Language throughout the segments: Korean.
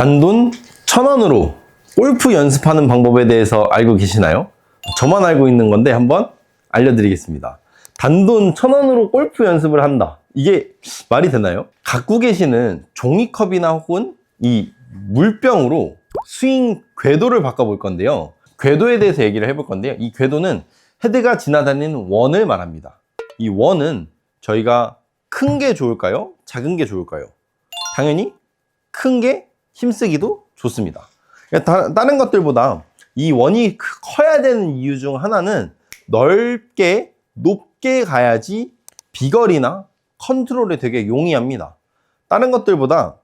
단돈 1,000원으로 골프 연습하는 방법에 대해서 알고 계시나요? 저만 알고 있는 건데 한번 알려드리겠습니다. 단돈 1,000원으로 골프 연습을 한다. 이게 말이 되나요? 갖고 계시는 종이컵이나 혹은 이 물병으로 스윙 궤도를 바꿔볼 건데요. 궤도에 대해서 얘기를 해볼 건데요. 이 궤도는 헤드가 지나다니는 원을 말합니다. 이 원은 저희가 큰 게 좋을까요? 작은 게 좋을까요? 당연히 큰 게 힘쓰기도 좋습니다. 다른 것들보다 이 원이 커야 되는 이유 중 하나는 넓게 높게 가야지 비거리나 컨트롤에 되게 용이합니다. 다른 것들보다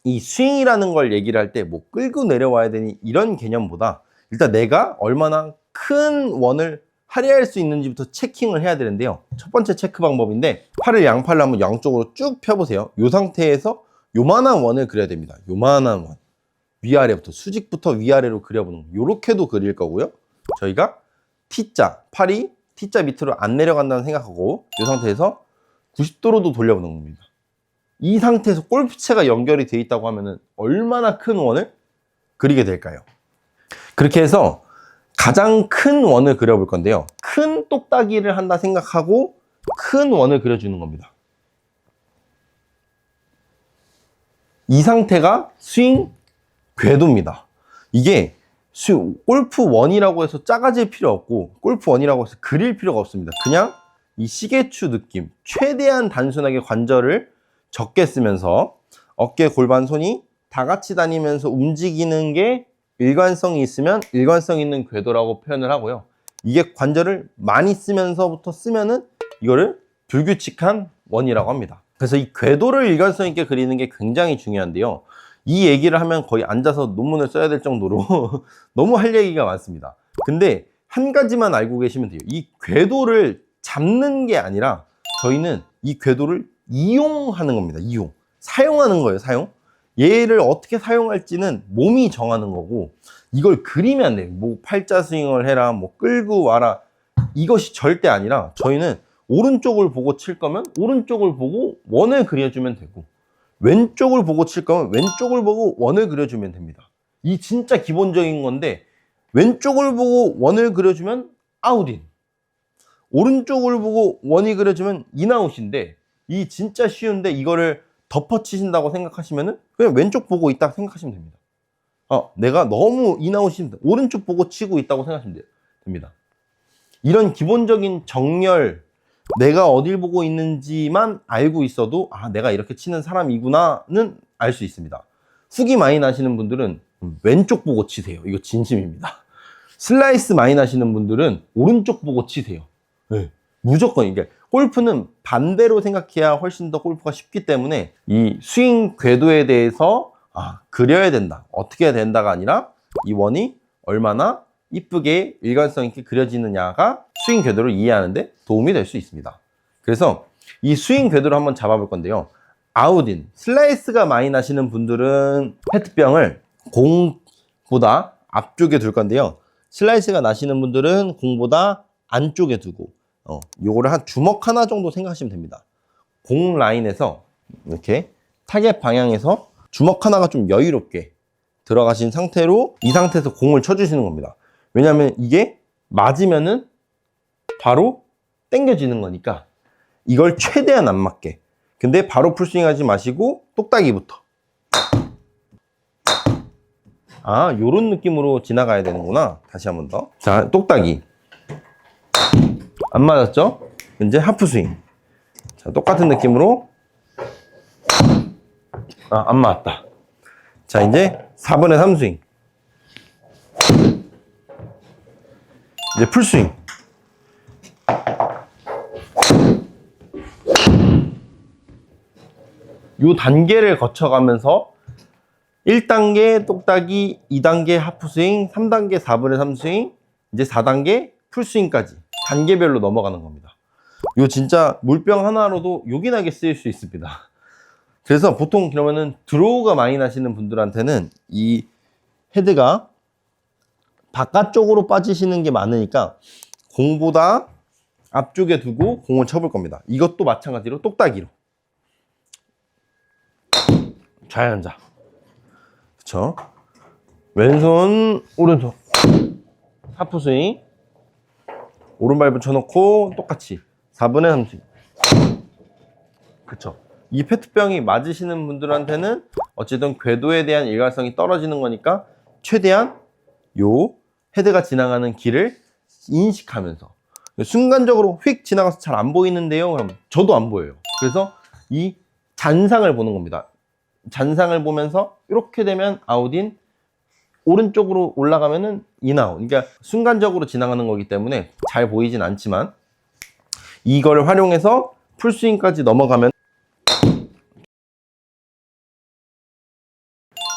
이 스윙이라는 걸 얘기를 할 때 뭐 끌고 내려와야 되니 이런 개념보다 일단 내가 얼마나 큰 원을 할애할 수 있는지부터 체킹을 해야 되는데요. 첫 번째 체크 방법인데 팔을 양팔로 한번 양쪽으로 쭉 펴보세요. 이 상태에서 요만한 원을 그려야 됩니다. 요만한 원. 위아래부터 수직부터 위아래로 그려보는 거. 요렇게도 그릴 거고요. 저희가 T자, 팔이 T자 밑으로 안 내려간다는 생각하고 이 상태에서 90도로도 돌려보는 겁니다. 이 상태에서 골프채가 연결이 돼 있다고 하면은 얼마나 큰 원을 그리게 될까요? 그렇게 해서 가장 큰 원을 그려볼 건데요. 큰 똑딱이를 한다 생각하고 큰 원을 그려주는 겁니다. 이 상태가 스윙 궤도입니다. 이게 골프 원이라고 해서 작아질 필요 없고 골프 원이라고 해서 그릴 필요가 없습니다. 그냥 이 시계추 느낌, 최대한 단순하게 관절을 적게 쓰면서 어깨, 골반, 손이 다 같이 다니면서 움직이는 게 일관성이 있으면 일관성 있는 궤도라고 표현을 하고요. 이게 관절을 많이 쓰면서부터 쓰면은 이거를 불규칙한 원이라고 합니다. 그래서 이 궤도를 일관성 있게 그리는 게 굉장히 중요한데요. 이 얘기를 하면 거의 앉아서 논문을 써야 될 정도로 너무 할 얘기가 많습니다. 근데 한 가지만 알고 계시면 돼요. 이 궤도를 잡는 게 아니라 저희는 이 궤도를 이용하는 겁니다. 사용하는 거예요. 얘를 어떻게 사용할지는 몸이 정하는 거고 이걸 그리면 안 돼요. 뭐 팔자 스윙을 해라, 뭐 끌고 와라, 이것이 절대 아니라 저희는 오른쪽을 보고 칠 거면 오른쪽을 보고 원을 그려주면 되고 왼쪽을 보고 칠 거면 왼쪽을 보고 원을 그려주면 됩니다. 이 진짜 기본적인 건데 왼쪽을 보고 원을 그려주면 아웃인, 오른쪽을 보고 원이 그려주면 인아웃인데 이 진짜 쉬운데 이거를 덮어치신다고 생각하시면은 그냥 왼쪽 보고 있다 생각하시면 됩니다. 내가 너무 인아웃인데 오른쪽 보고 치고 있다고 생각하시면 됩니다. 이런 기본적인 정렬, 내가 어딜 보고 있는지만 알고 있어도 내가 이렇게 치는 사람이구나는 알 수 있습니다. 훅이 많이 나시는 분들은 왼쪽 보고 치세요. 이거 진심입니다. 슬라이스 많이 나시는 분들은 오른쪽 보고 치세요. 네, 무조건 이게 골프는 반대로 생각해야 훨씬 더 골프가 쉽기 때문에 이 스윙 궤도에 대해서 그려야 된다, 어떻게 해야 된다가 아니라 이 원이 얼마나 이쁘게 일관성 있게 그려지느냐가 스윙 궤도를 이해하는데 도움이 될 수 있습니다. 그래서 이 스윙 궤도를 한번 잡아볼 건데요. 아웃인, 슬라이스가 많이 나시는 분들은 페트병을 공보다 앞쪽에 둘 건데요. 슬라이스가 나시는 분들은 공보다 안쪽에 두고 요거를 한 주먹 하나 정도 생각하시면 됩니다. 공 라인에서 이렇게 타겟 방향에서 주먹 하나가 좀 여유롭게 들어가신 상태로 이 상태에서 공을 쳐주시는 겁니다. 왜냐하면 이게 맞으면은 바로 당겨지는 거니까 이걸 최대한 안 맞게. 근데 바로 풀스윙 하지 마시고 똑딱이부터. 요런 느낌으로 지나가야 되는구나. 다시 한 번 더. 자, 똑딱이. 안 맞았죠? 이제 하프스윙. 자, 똑같은 느낌으로. 안 맞았다. 자, 이제 4분의 3 스윙. 이제 풀스윙. 요 단계를 거쳐가면서 1단계 똑딱이, 2단계 하프스윙, 3단계 4분의 3 스윙, 이제 4단계 풀스윙까지 단계별로 넘어가는 겁니다. 요 진짜 물병 하나로도 요긴하게 쓰일 수 있습니다. 그래서 보통 그러면은 드로우가 많이 나시는 분들한테는 이 헤드가 바깥쪽으로 빠지시는 게 많으니까 공보다 앞쪽에 두고 공을 쳐볼 겁니다. 이것도 마찬가지로 똑딱이로. 잘 앉아. 그쵸? 왼손, 오른손. 하프 스윙. 오른발 붙여놓고 똑같이 4분의 3 스윙. 그쵸? 이 페트병이 맞으시는 분들한테는 어쨌든 궤도에 대한 일관성이 떨어지는 거니까 최대한 요 헤드가 지나가는 길을 인식하면서 순간적으로 휙 지나가서 잘 안 보이는데요. 그럼 저도 안 보여요. 그래서 이 잔상을 보는 겁니다. 잔상을 보면서 이렇게 되면 아웃인, 오른쪽으로 올라가면은 인아웃. 그러니까 순간적으로 지나가는 거기 때문에 잘 보이진 않지만 이거를 활용해서 풀스윙까지 넘어가면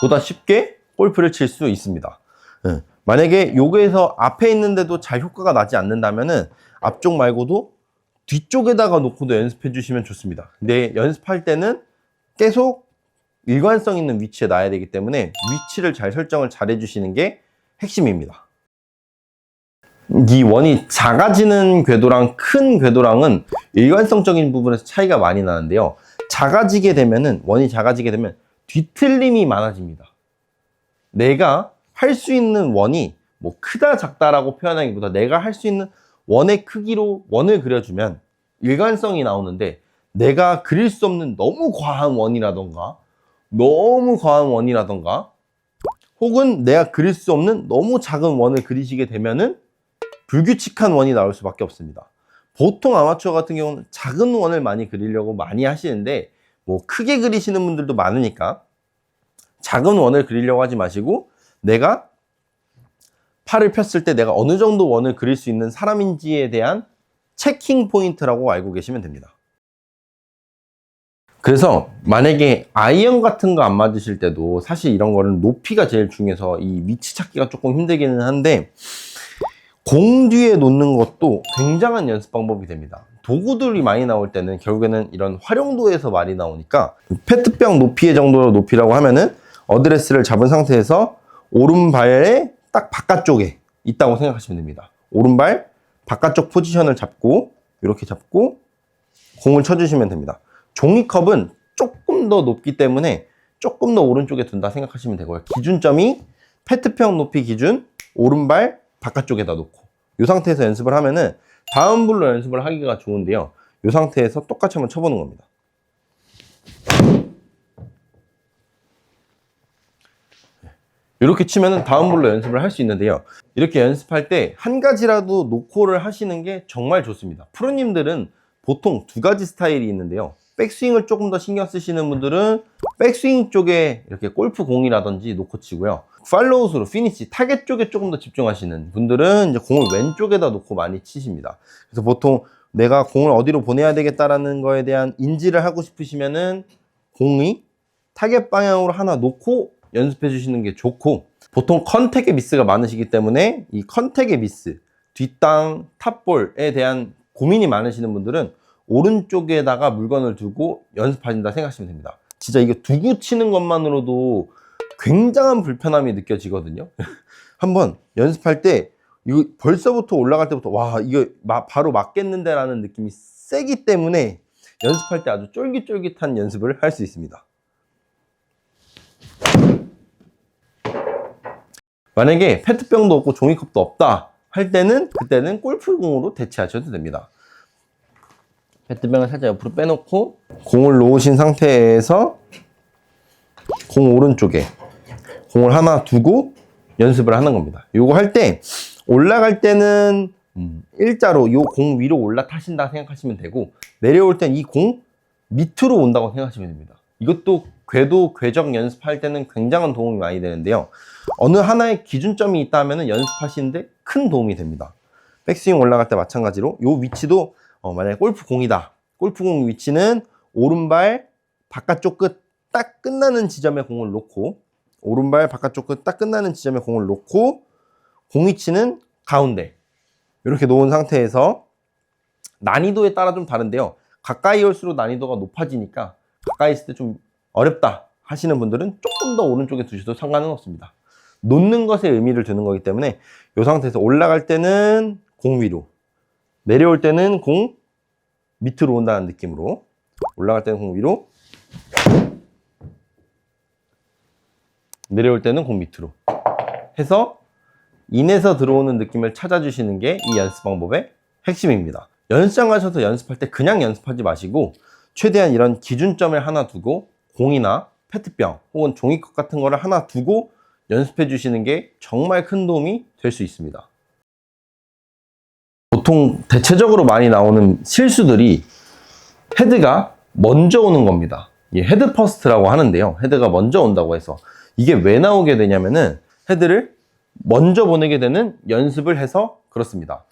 보다 쉽게 골프를 칠 수 있습니다. 만약에 요거에서 앞에 있는데도 잘 효과가 나지 않는다면은 앞쪽 말고도 뒤쪽에다가 놓고도 연습해 주시면 좋습니다. 근데 연습할 때는 계속 일관성 있는 위치에 놔야 되기 때문에 위치를 잘 설정을 잘 해주시는 게 핵심입니다. 이 원이 작아지는 궤도랑 큰 궤도랑은 일관성적인 부분에서 차이가 많이 나는데요. 작아지게 되면은, 원이 작아지게 되면 뒤틀림이 많아집니다. 내가 할 수 있는 원이 뭐 크다 작다라고 표현하기보다 내가 할 수 있는 원의 크기로 원을 그려주면 일관성이 나오는데, 내가 그릴 수 없는 너무 과한 원이라던가 혹은 내가 그릴 수 없는 너무 작은 원을 그리시게 되면은 불규칙한 원이 나올 수밖에 없습니다. 보통 아마추어 같은 경우는 작은 원을 많이 그리려고 많이 하시는데, 뭐 크게 그리시는 분들도 많으니까 작은 원을 그리려고 하지 마시고, 내가 팔을 폈을 때 내가 어느 정도 원을 그릴 수 있는 사람인지에 대한 체킹 포인트라고 알고 계시면 됩니다. 그래서 만약에 아이언 같은 거 안 맞으실 때도 사실 이런 거는 높이가 제일 중요해서 이 위치 찾기가 조금 힘들기는 한데, 공 뒤에 놓는 것도 굉장한 연습 방법이 됩니다. 도구들이 많이 나올 때는 결국에는 이런 활용도에서 많이 나오니까, 페트병 높이의 정도로 높이라고 하면은 어드레스를 잡은 상태에서 오른발의 딱 바깥쪽에 있다고 생각하시면 됩니다. 오른발 바깥쪽 포지션을 잡고 이렇게 잡고 공을 쳐주시면 됩니다. 종이컵은 조금 더 높기 때문에 조금 더 오른쪽에 둔다 생각하시면 되고요. 기준점이 페트병 높이 기준 오른발 바깥쪽에다 놓고 이 상태에서 연습을 하면은 다운 블로 연습을 하기가 좋은데요. 이 상태에서 똑같이 한번 쳐보는 겁니다. 이렇게 치면은 다운 블로 연습을 할 수 있는데요. 이렇게 연습할 때 한 가지라도 노콜을 하시는 게 정말 좋습니다. 프로님들은 보통 두 가지 스타일이 있는데요. 백스윙을 조금 더 신경 쓰시는 분들은 백스윙 쪽에 이렇게 골프 공이라든지 놓고 치고요. 팔로우스로 피니시, 타겟 쪽에 조금 더 집중하시는 분들은 이제 공을 왼쪽에다 놓고 많이 치십니다. 그래서 보통 내가 공을 어디로 보내야 되겠다라는 거에 대한 인지를 하고 싶으시면은 공이 타겟 방향으로 하나 놓고 연습해 주시는 게 좋고, 보통 컨택의 미스가 많으시기 때문에 이 컨택의 미스, 뒷땅, 탑볼에 대한 고민이 많으시는 분들은 오른쪽에다가 물건을 두고 연습하신다 생각하시면 됩니다. 진짜 이게 두고 치는 것만으로도 굉장한 불편함이 느껴지거든요. 한번 연습할 때 이거 벌써부터 올라갈 때부터 와 이거 바로 맞겠는데 라는 느낌이 세기 때문에 연습할 때 아주 쫄깃쫄깃한 연습을 할 수 있습니다. 만약에 페트병도 없고 종이컵도 없다 할 때는 그때는 골프공으로 대체하셔도 됩니다. 페트병을 살짝 옆으로 빼놓고 공을 놓으신 상태에서 공 오른쪽에 공을 하나 두고 연습을 하는 겁니다. 요거 할 때 올라갈 때는 일자로 요 공 위로 올라타신다 생각하시면 되고, 내려올 땐 이 공 밑으로 온다고 생각하시면 됩니다. 이것도 궤도 궤적 연습할 때는 굉장한 도움이 많이 되는데요. 어느 하나의 기준점이 있다 하면 연습하시는데 큰 도움이 됩니다. 백스윙 올라갈 때 마찬가지로 요 위치도 만약에 골프공이다. 골프공 위치는 오른발 바깥쪽 끝 딱 끝나는 지점에 공을 놓고, 오른발 바깥쪽 끝 딱 끝나는 지점에 공을 놓고 공 위치는 가운데 이렇게 놓은 상태에서 난이도에 따라 좀 다른데요. 가까이 올수록 난이도가 높아지니까 가까이 있을 때 좀 어렵다 하시는 분들은 조금 더 오른쪽에 두셔도 상관은 없습니다. 놓는 것에 의미를 두는 거기 때문에 이 상태에서 올라갈 때는 공 위로, 내려올 때는 공 밑으로 온다는 느낌으로, 올라갈 때는 공 위로, 내려올 때는 공 밑으로 해서 인에서 들어오는 느낌을 찾아주시는 게 이 연습 방법의 핵심입니다. 연습장 가셔서 연습할 때 그냥 연습하지 마시고 최대한 이런 기준점을 하나 두고 공이나 페트병 혹은 종이컵 같은 거를 하나 두고 연습해 주시는 게 정말 큰 도움이 될 수 있습니다. 보통 대체적으로 많이 나오는 실수들이 헤드가 먼저 오는 겁니다. 헤드 퍼스트라고 하는데요. 헤드가 먼저 온다고 해서 이게 왜 나오게 되냐면은 헤드를 먼저 보내게 되는 연습을 해서 그렇습니다.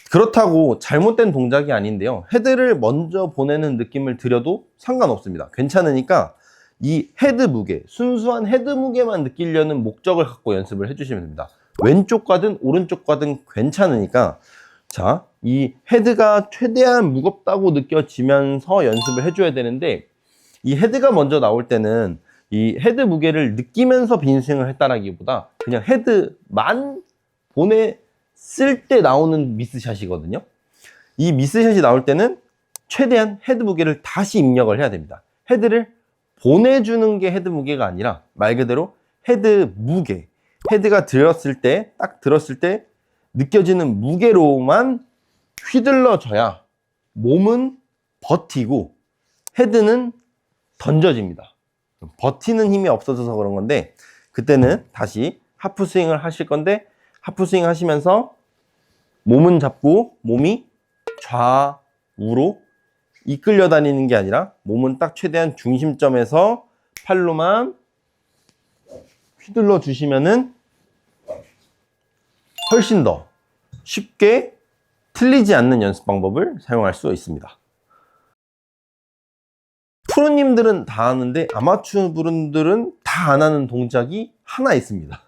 그렇다고 잘못된 동작이 아닌데요. 헤드를 먼저 보내는 느낌을 들여도 상관없습니다. 괜찮으니까 이 헤드 무게, 순수한 헤드 무게만 느끼려는 목적을 갖고 연습을 해주시면 됩니다. 왼쪽 가든 오른쪽 가든 괜찮으니까 자, 이 헤드가 최대한 무겁다고 느껴지면서 연습을 해줘야 되는데 이 헤드가 먼저 나올 때는 이 헤드 무게를 느끼면서 빈스윙을 했다라기보다 그냥 헤드만 보냈을 때 나오는 미스샷이거든요. 이 미스샷이 나올 때는 최대한 헤드 무게를 다시 입력을 해야 됩니다. 헤드를 보내주는 게 헤드 무게가 아니라 말 그대로 헤드 무게, 헤드가 들었을 때, 딱 들었을 때 느껴지는 무게로만 휘둘러져야 몸은 버티고 헤드는 던져집니다. 버티는 힘이 없어져서 그런 건데 그때는 다시 하프 스윙을 하실 건데 하프 스윙 하시면서 몸은 잡고 몸이 좌우로 이끌려 다니는 게 아니라 몸은 딱 최대한 중심점에서 팔로만 휘둘러 주시면은 훨씬 더 쉽게 틀리지 않는 연습 방법을 사용할 수 있습니다. 프로님들은 다 하는데 아마추어 분들은 다 안 하는 동작이 하나 있습니다.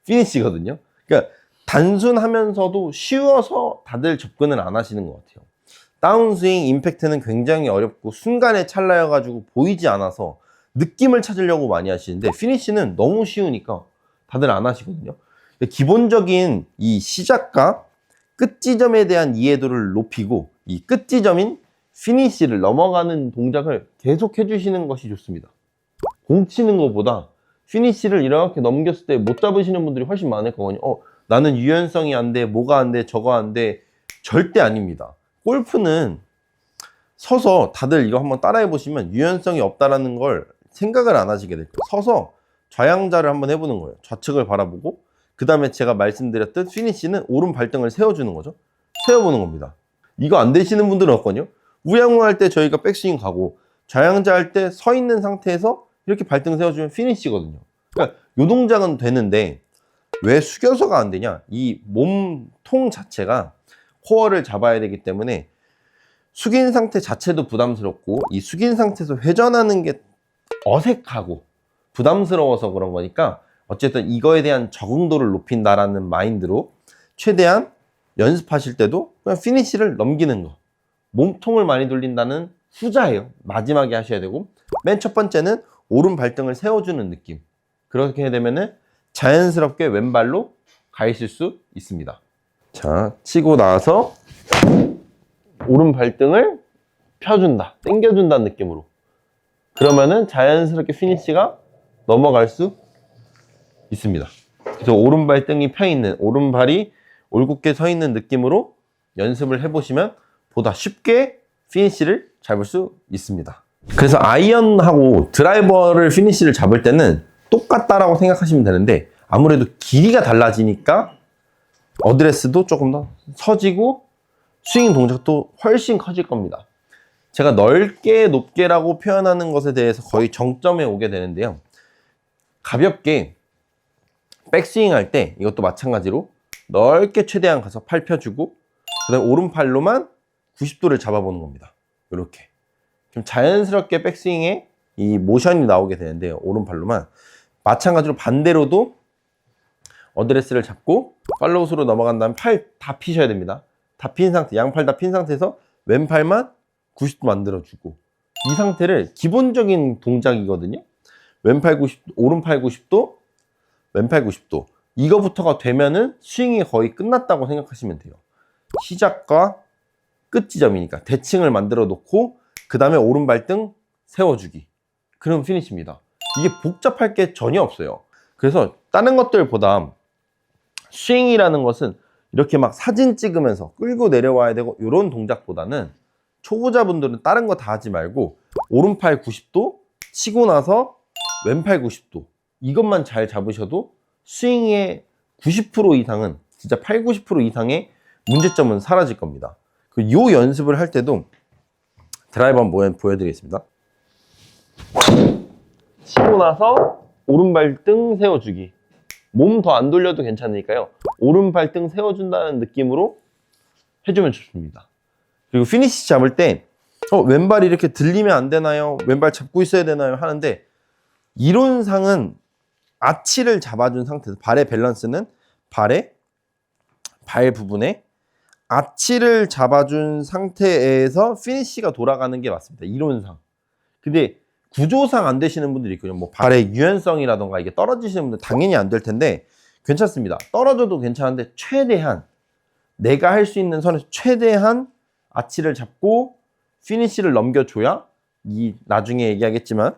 피니시거든요. 그러니까 단순하면서도 쉬워서 다들 접근을 안 하시는 것 같아요. 다운스윙 임팩트는 굉장히 어렵고 순간의 찰나여가지고 보이지 않아서 느낌을 찾으려고 많이 하시는데 피니시는 너무 쉬우니까 다들 안 하시거든요. 기본적인 이 시작과 끝 지점에 대한 이해도를 높이고 이 끝 지점인 피니시를 넘어가는 동작을 계속 해주시는 것이 좋습니다. 공 치는 것보다 피니시를 이렇게 넘겼을 때 못 잡으시는 분들이 훨씬 많을 거거든요. 나는 유연성이 안 돼, 뭐가 안 돼, 저거 안 돼. 절대 아닙니다. 골프는 서서 다들 이거 한번 따라해 보시면 유연성이 없다라는 걸 생각을 안 하시게 될 거예요. 서서 좌양자를 한번 해보는 거예요. 좌측을 바라보고 그 다음에 제가 말씀드렸듯 피니시는 오른 발등을 세워주는 거죠. 세워보는 겁니다. 이거 안 되시는 분들은 없거든요. 우양우 할 때 저희가 백스윙 가고 좌양자 할 때 서 있는 상태에서 이렇게 발등 세워주면 피니시거든요. 그러니까 요 동작은 되는데 왜 숙여서가 안 되냐? 이 몸통 자체가 코어를 잡아야 되기 때문에 숙인 상태 자체도 부담스럽고 이 숙인 상태에서 회전하는 게 어색하고 부담스러워서 그런 거니까 어쨌든 이거에 대한 적응도를 높인다라는 마인드로 최대한 연습하실 때도 그냥 피니시를 넘기는 거, 몸통을 많이 돌린다는 후자예요. 마지막에 하셔야 되고 맨 첫 번째는 오른 발등을 세워주는 느낌. 그렇게 되면은 자연스럽게 왼발로 가있을 수 있습니다. 자, 치고 나서 오른 발등을 펴준다, 당겨준다는 느낌으로. 그러면은 자연스럽게 피니시가 넘어갈 수 있습니다. 그래서 오른 발등이 펴 있는, 오른발이 올곧게 서 있는 느낌으로 연습을 해보시면 보다 쉽게 피니시를 잡을 수 있습니다. 그래서 아이언하고 드라이버를 피니시를 잡을 때는 똑같다라고 생각하시면 되는데 아무래도 길이가 달라지니까 어드레스도 조금 더 서지고 스윙 동작도 훨씬 커질 겁니다. 제가 넓게 높게라고 표현하는 것에 대해서 거의 정점에 오게 되는데요. 가볍게 백스윙 할 때 이것도 마찬가지로 넓게 최대한 가서 팔 펴주고 그 다음에 오른팔로만 90도를 잡아보는 겁니다. 이렇게 좀 자연스럽게 백스윙에 이 모션이 나오게 되는데요. 오른팔로만 마찬가지로 반대로도 어드레스를 잡고 팔로우스로 넘어간 다음에 팔 다 피셔야 됩니다. 다 핀 상태, 양팔 다 핀 상태에서 왼팔만 90도 만들어주고 이 상태를 기본적인 동작이거든요. 왼팔 90도, 오른팔 90도, 왼팔 90도 이거부터가 되면은 스윙이 거의 끝났다고 생각하시면 돼요. 시작과 끝 지점이니까 대칭을 만들어 놓고 그 다음에 오른발등 세워주기. 그럼 피니시입니다. 이게 복잡할 게 전혀 없어요. 그래서 다른 것들보다 스윙이라는 것은 이렇게 막 사진 찍으면서 끌고 내려와야 되고 이런 동작보다는 초보자분들은 다른 거 다 하지 말고 오른팔 90도 치고 나서 왼팔 90도 이것만 잘 잡으셔도 스윙의 90% 이상은 진짜 8, 90% 이상의 문제점은 사라질 겁니다. 이 연습을 할 때도 드라이버 한번 보여드리겠습니다. 치고 나서 오른발 등 세워주기. 몸 더 안 돌려도 괜찮으니까요. 오른발 등 세워준다는 느낌으로 해주면 좋습니다. 그리고 피니시 잡을 때 왼발이 이렇게 들리면 안 되나요? 왼발 잡고 있어야 되나요? 하는데 이론상은 아치를 잡아준 상태에서 발의 밸런스는 발 부분에 아치를 잡아준 상태에서 피니시가 돌아가는 게 맞습니다. 이론상. 근데 구조상 안 되시는 분들이 있거든요. 뭐 발의 유연성이라던가 이게 떨어지시는 분들 당연히 안 될 텐데 괜찮습니다. 떨어져도 괜찮은데 최대한 내가 할 수 있는 선에서 최대한 아치를 잡고 피니시를 넘겨줘야 나중에 얘기하겠지만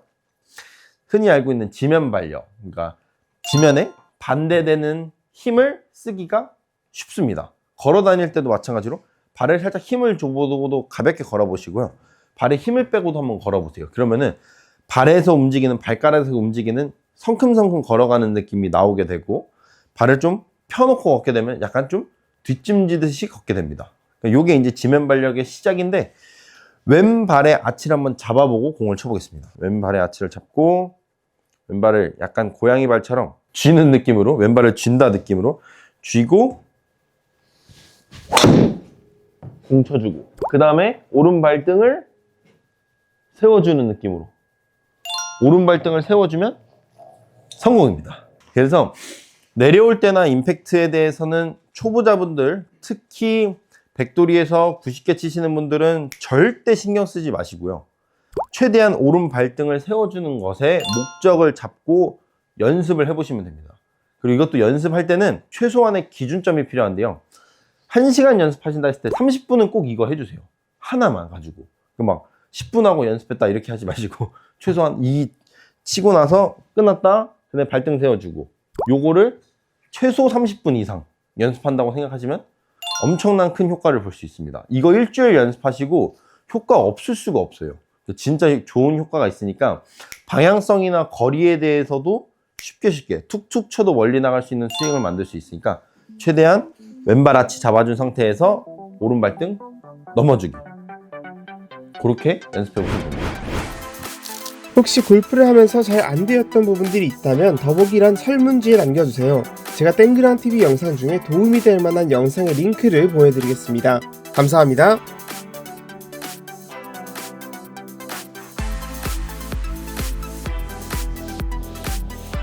흔히 알고 있는 지면 발력, 그러니까 지면에 반대되는 힘을 쓰기가 쉽습니다. 걸어 다닐 때도 마찬가지로 발을 살짝 힘을 줘보고도 가볍게 걸어 보시고요. 발에 힘을 빼고도 한번 걸어 보세요. 그러면은 발에서 움직이는 발가락에서 움직이는 성큼성큼 걸어가는 느낌이 나오게 되고 발을 좀 펴놓고 걷게 되면 약간 좀 뒷짐지듯이 걷게 됩니다. 이게 이제 지면 발력의 시작인데 왼발의 아치를 한번 잡아보고 공을 쳐보겠습니다. 왼발의 아치를 잡고 왼발을 약간 고양이 발처럼 쥐는 느낌으로 왼발을 쥔다 느낌으로 쥐고 공 쳐주고 그 다음에 오른발등을 세워주는 느낌으로 오른발등을 세워주면 성공입니다. 그래서 내려올 때나 임팩트에 대해서는 초보자분들 특히 백돌이에서 90개 치시는 분들은 절대 신경 쓰지 마시고요. 최대한 오른발등을 세워주는 것에 목적을 잡고 연습을 해보시면 됩니다. 그리고 이것도 연습할 때는 최소한의 기준점이 필요한데요. 1시간 연습하신다 했을 때 30분은 꼭 이거 해주세요. 하나만 가지고. 막 10분 하고 연습했다 이렇게 하지 마시고 최소한 치고 나서 끝났다. 근데 발등 세워주고 요거를 최소 30분 이상 연습한다고 생각하시면 엄청난 큰 효과를 볼 수 있습니다. 이거 일주일 연습하시고 효과 없을 수가 없어요. 진짜 좋은 효과가 있으니까 방향성이나 거리에 대해서도 쉽게 툭툭 쳐도 멀리 나갈 수 있는 스윙을 만들 수 있으니까 최대한 왼발 아치 잡아준 상태에서 오른발등 넘어주기 그렇게 연습해 보시면 됩니다. 혹시 골프를 하면서 잘 안 되었던 부분들이 있다면 더보기란 설문지에 남겨주세요. 제가 땡그랑TV 영상 중에 도움이 될 만한 영상의 링크를 보여드리겠습니다. 감사합니다.